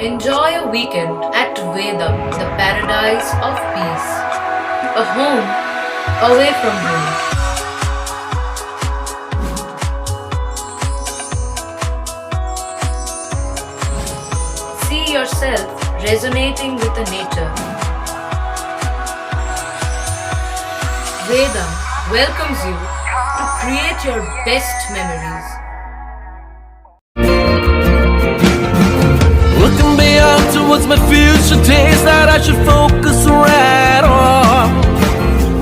Enjoy a weekend at Vedam, the paradise of peace. A home away from home. See yourself resonating with the nature. Vedam welcomes you to create your best memories. Looking beyond towards my future days that I should focus right on.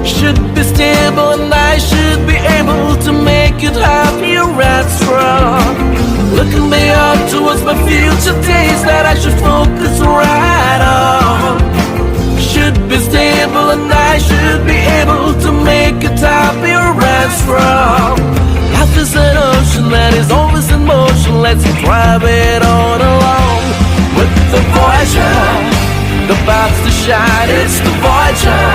Should be stable and I should be able to make it happier and strong. Looking beyond towards my future days that I should focus right on. Should be stable and I should be able to make it happier and strong. Life is an ocean that is always in motion. Let's drive it on along. With the Voyager, the paths to shine, it's the Voyager,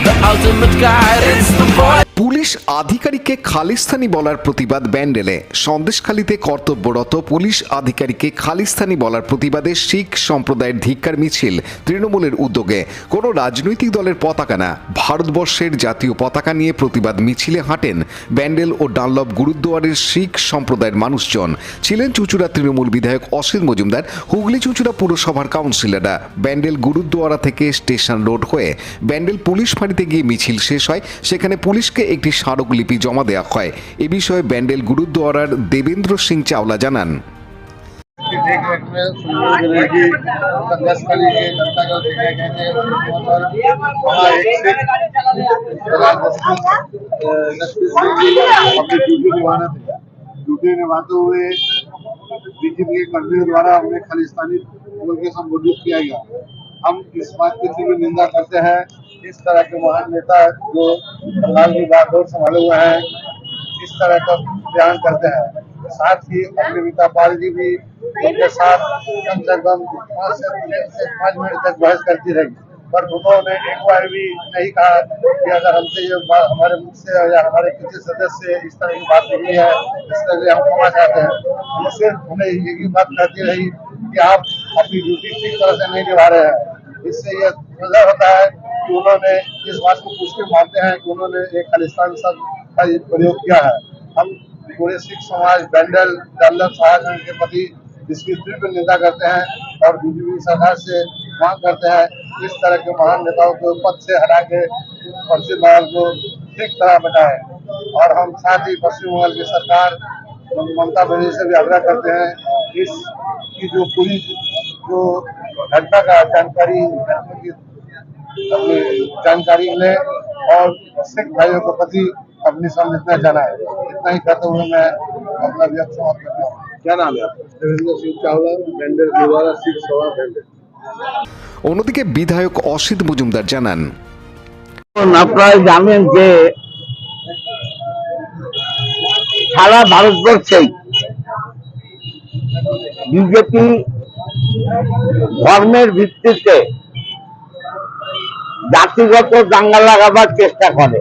the ultimate guide, it's the Voyager. Police আধিকারিককে খালিস্তানি বলার প্রতিবাদ ব্যান্ডেলে। সন্দেশখালীতে কর্তব্যরত police আধিকারিককে খালিস্তানি বলার প্রতিবাদে শিখ সম্প্রদায়ের ধিক্কার মিছিল তৃণমূলের উদ্যোগে। কোনো রাজনৈতিক দলের পতাকা না, ভারতবর্ষের জাতীয় পতাকা নিয়ে প্রতিবাদ মিছিলে হাঁটেন ব্যান্ডেল ও ডানলপ গুরুদ্বারের শিখ সম্প্রদায়ের মানুষজন। ছিলেন চুঁচুড়া তৃণমূল বিধায়ক অসিত মজুমদার, হুগলি চুঁচুড়া পুরসভার কাউন্সিলররা। ব্যান্ডেল গুরুদ্বারা থেকে স্টেশন রোড হয়ে ব্যান্ডেল পুলিশ ফাঁড়িতে গিয়ে মিছিল শেষ হয়। সেখানে পুলিশকে একটি স্মারকলিপি জমা দেওয়া হয়। এ বিষয়ে ব্যান্ডেল গুরুদ্বারার দেবেন্দ্র সিং চাওলা জানান, ड्यूटी निभाते हुए बीजेपी के कर्मियों द्वारा उन्हें खालिस्तानी बोल के संबोधित किया गया। हम इस बात की तीव्र निंदा करते हैं। इस तरह के महान नेता जो बंगाल की बागडोर संभाले हुए हैं, इस तरह का बयान करते हैं। साथ ही अग्निमिता पाल जी भी उनके साथ कम से कम 5 मिनट तक बहस करती रही, पर उन्होंने एक बार भी नहीं कहा कि अगर हमसे ये बात हमारे मुख से या हमारे किसी सदस्य से इस तरह की बात निकली है, इस तरह से हम क्षमा चाहते हैं। वो सिर्फ उन्हें यही बात कहती रही कि आप अपनी ड्यूटी ठीक तरह से नहीं निभा रहे हैं। इससे ये नजर होता है कि उन्होंने इस बात को पुष्टि मानते हैं कि उन्होंने एक खालिस्तान शब्द का प्रयोग किया है। हम पूरे सिख समाज बैंडल डानलप सहायक के प्रति इसकी तीव्र निंदा करते हैं और बीजेपी सरकार से मांग करते हैं इस तरह के महान नेताओं को पद से हटा के पश्चिम बंगाल को ठीक तरह बनाए। और हम साथ ही पश्चिम बंगाल की सरकार ममता बनर्जी से भी आग्रह करते हैं इसकी जो पूरी जो घटना का जानकारी लें और सिख भाइयों के प्रति अपनी संवेदना जनाए। इतना ही कहते हुए मैं अपना व्यक्त समाप्त करता हूँ। क्या नाम है आपका? देवेंद्र सिंह चावला, बैंडल गुरुद्वारा सिख सभा बैंडल। অন্যদিকে বিধায়ক অসিত মজুমদার জানান, আপনারা জানেন যে সারা ভারতবর্ষে বিজেপি ধর্মের ভিত্তিতে জাতিগত দাঙ্গা লাগাবার চেষ্টা করে।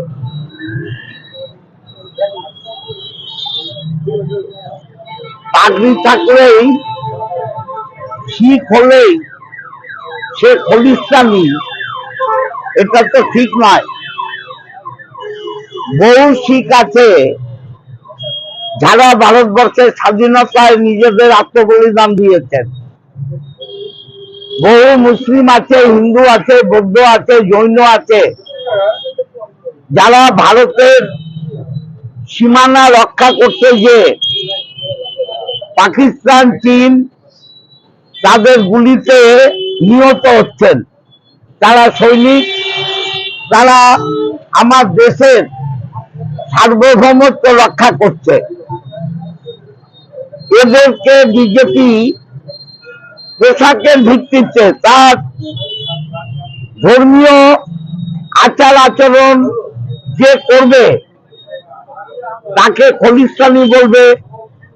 পাগড়ি থাকলেই, শিখ হলেই সে খলিস্তানি, এটা তো ঠিক নয়। বহু শিখ আছে যারা ভারতবর্ষের স্বাধীনতায় নিজেদের আত্মবলিদান দিয়েছেন। বহু মুসলিম আছে, হিন্দু আছে, বৌদ্ধ আছে, জৈন আছে, যারা ভারতের সীমানা রক্ষা করতে গিয়ে পাকিস্তান, চীন তাদের গুলিতে নিহত হচ্ছেন। তারা সৈনিক, তারা আমার দেশের সার্বভৌমত্ব রক্ষা করছে। এদেরকে বিজেপি পোশাকের ভিত্তিতে, তার ধর্মীয় আচার আচরণ যে করবে তাকে খলিস্তানি বলবে,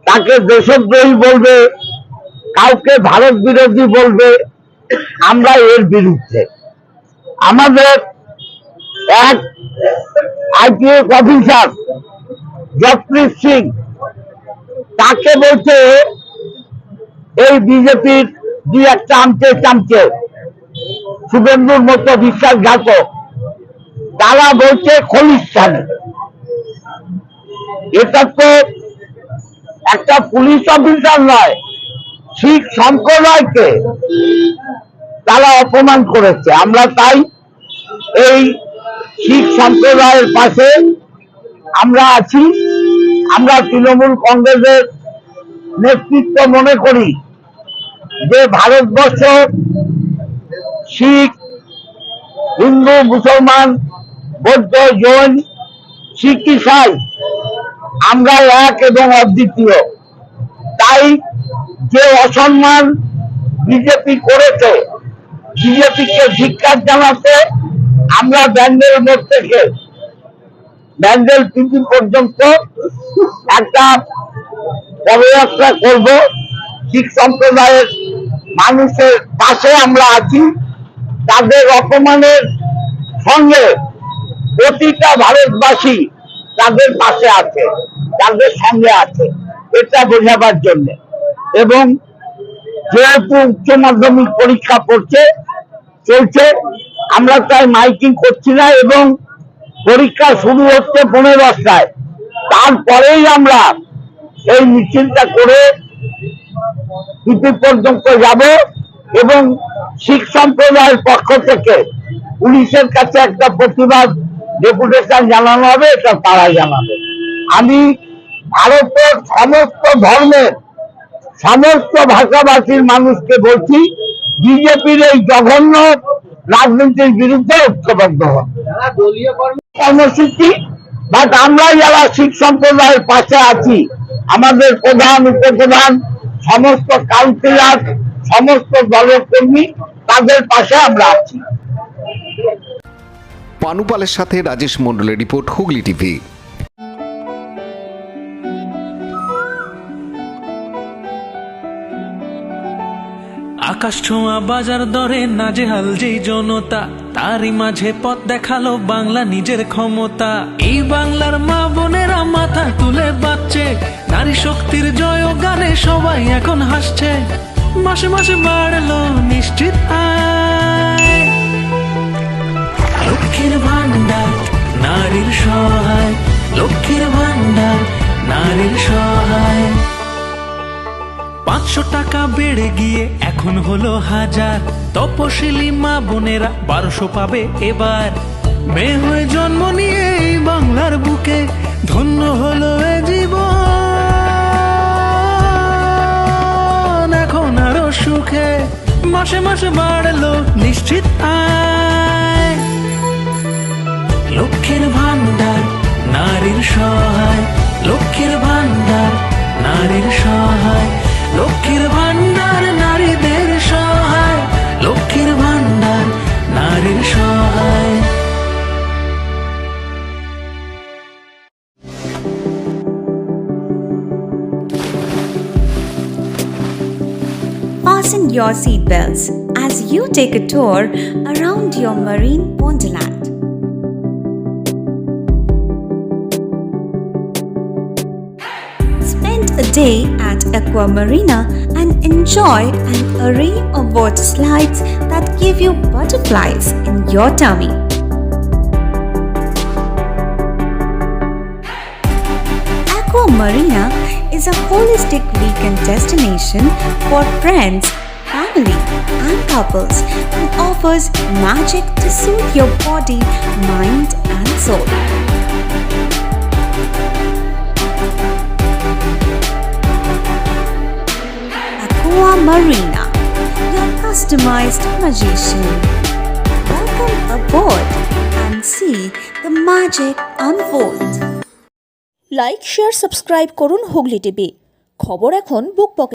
তাকে দেশদ্রোহী বলবে, কাউকে ভারত বিরোধী বলবে। আমরা এর বিরুদ্ধে। আমাদের এক আইপিএস অফিসার জসপ্রীত সিং তাকে বলছে এই বিজেপির দুই একটা আমচে চামচে শুভেন্দুর মতো বিশ্বাসঘাতক, তারা বলছে খলিস্তানি। এটা তো একটা পুলিশ অফিসার নয়, শিখ সম্প্রদায়কে তারা অপমান করেছে। আমরা তাই এই শিখ সম্প্রদায়ের পাশে আমরা আছি। আমরা তৃণমূল কংগ্রেসের নেতৃত্ব মনে করি যে ভারতবর্ষ শিখ, হিন্দু, মুসলমান, বৌদ্ধ, জৈন, শিখ, ইসাই আমরা এক এবং অদ্বিতীয়। তাই যে অসম্মান বিজেপি করেছে, বিজেপিকে ধিক্কার জানাতে আমরা ব্যান্ডেল মোড় থেকে ব্যান্ডেল পিপি পর্যন্ত একটা পদযাত্রা করব। শিখ সম্প্রদায়ের মানুষের পাশে আমরা আছি। তাদের অপমানের সঙ্গে প্রতিটা ভারতবাসী তাদের পাশে আছে, তাদের সঙ্গে আছে, এটা বোঝাবার জন্য। এবং যেহেতু উচ্চ মাধ্যমিক পরীক্ষা চলছে, আমরা তাই মাইকিং করছি না এবং পরীক্ষা শুরু হচ্ছে 10:15। তারপরেই আমরা এই মিছিলটা করে পিপি পর্যন্ত যাব এবং শিখ সম্প্রদায়ের পক্ষ থেকে পুলিশের কাছে একটা প্রতিবাদ ডেপুটেশন জানানো হবে, এটা তারাই জানাবে। আমি ভারতের সমস্ত ধর্মের, সমস্ত ভাষাভাষীর মানুষকে বলছি, বিজেপির এই জঘন্য রাজনীতির বিরুদ্ধে ঐক্যবদ্ধ হন। কর্মসূচি, বাট আমরা যারা শিখ সম্প্রদায়ের পাশে আছি, আমাদের প্রধান, উপপ্রধান, সমস্ত কাউন্সিলর, সমস্ত দলের কর্মী, তাদের পাশে আমরা আছি। পানুপালের সাথে রাজেশ মণ্ডলের রিপোর্ট, হুগলি টিভি। আকাশ ছোঁয়া বাজার দরে নাজেহাল যেই জনতা, তারই মাঝে পথ দেখালো বাংলা নিজের ক্ষমতা। এই বাংলার মা বোনেরা মাথা তুলে বাঁচছে, নারী শক্তির জয় গানে সবাই এখন হাসছে। মাসে মাসে বাড়লো নিশ্চিত আয়, লক্ষ্মীর ভান্ডার নারীর সহায়, লক্ষ্মীর ভান্ডার নারীর সহায়। 500 টাকা বেড়ে গিয়ে এখন হলো 1000, তপশিলি মা বোনেরা 1200 পাবে এবার। মেয়ে হয়ে জন্ম নিয়ে এই বাংলার বুকে ধন্য হলো এ জীবন, এখন আরো সুখে। মাসে মাসে বাড়লো নিশ্চিত আয়, লক্ষ্মীর ভান্ডার নারীর সহায়, লক্ষ্মীর ভান্ডার নারীর সহায়, লক্ষ্মীর ভান্ডার নারীদের সহায়, লক্ষ্মীর ভান্ডার নারীর সহায়। Fasten your seatbelts as you take a tour around your marine wonderland. Spend a day at Aqua Marina and enjoy an array of water slides that give you butterflies in your tummy. Aqua Marina is a holistic weekend destination for friends, family, and couples and offers magic to soothe your body, mind, and soul. Aqua Marina, your customized magician. Welcome aboard and see the magic unfold. Like, share, subscribe করুন Hooghly TV. খবর এখন বুক পকেটে।